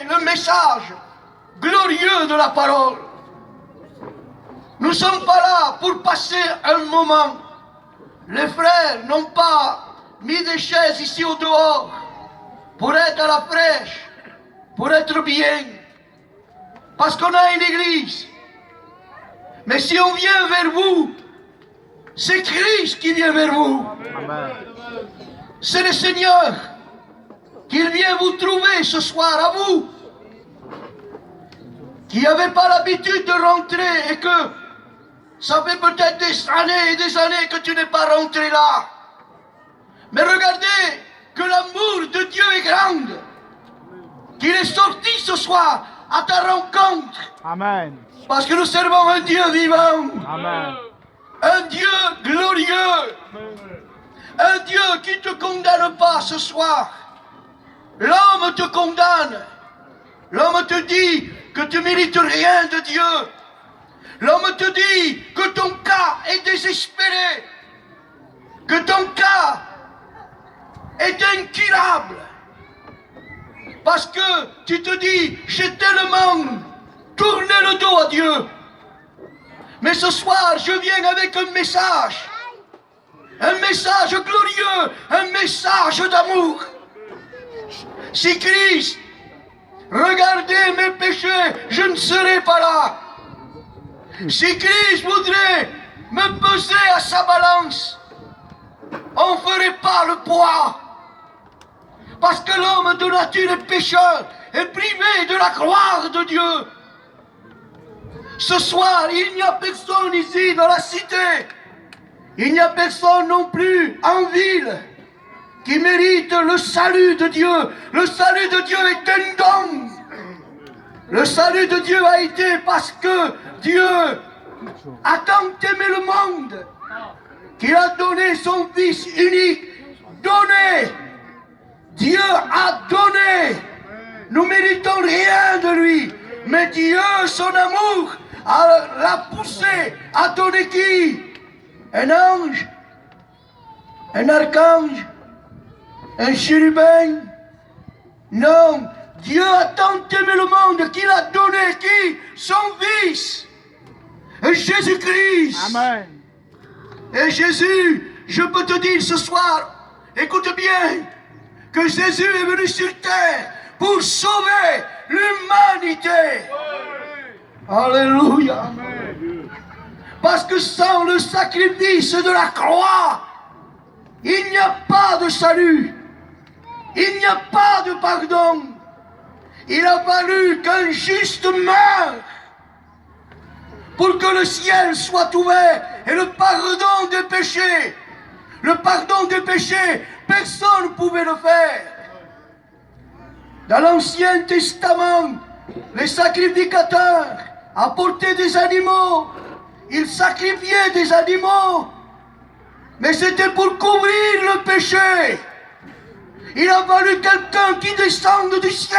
le message glorieux de la parole. Nous ne sommes pas là pour passer un moment. Les frères n'ont pas mis des chaises ici au dehors pour être à la fraîche, pour être bien, parce qu'on a une église. Mais si on vient vers vous, c'est Christ qui vient vers vous. C'est le Seigneur qui vient vous trouver ce soir à vous, qui n'avez pas l'habitude de rentrer et que ça fait peut-être des années et des années que tu n'es pas rentré là. Mais regardez que l'amour de Dieu est grand, qu'il est sorti ce soir à ta rencontre. Amen. Parce que nous servons un Dieu vivant. Amen. Un Dieu glorieux. Un Dieu qui ne te condamne pas ce soir. L'homme te condamne. L'homme te dit que tu ne mérites rien de Dieu. L'homme te dit que ton cas est désespéré. Que ton cas est incurable. Parce que tu te dis, j'ai tellement tourné le dos à Dieu. Mais ce soir, je viens avec un message glorieux, un message d'amour. Si Christ regardait mes péchés, je ne serais pas là. Si Christ voudrait me peser à sa balance, on ne ferait pas le poids. Parce que l'homme de nature est pécheur, est privé de la gloire de Dieu. Ce soir, il n'y a personne ici dans la cité, il n'y a personne non plus en ville qui mérite le salut de Dieu. Le salut de Dieu est un don. Le salut de Dieu a été parce que Dieu a tant aimé le monde qu'il a donné son Fils unique. Donné. Dieu a donné. Nous ne méritons rien de lui. Mais Dieu, son amour, l'a poussé à donner qui? Un ange? Un archange? Un chérubin? Non. Dieu a tant aimé le monde qu'il a donné qui? Son Fils. Jésus-Christ. Amen. Et Jésus, je peux te dire ce soir, écoute bien, que Jésus est venu sur terre pour sauver l'humanité. Alléluia. Parce que sans le sacrifice de la croix, il n'y a pas de salut. Il n'y a pas de pardon. Il a fallu qu'un juste meure pour que le ciel soit ouvert et le pardon des péchés. Le pardon des péchés, personne ne pouvait le faire. Dans l'Ancien Testament, les sacrificateurs apportaient des animaux. Ils sacrifiaient des animaux. Mais c'était pour couvrir le péché. Il a fallu quelqu'un qui descende du ciel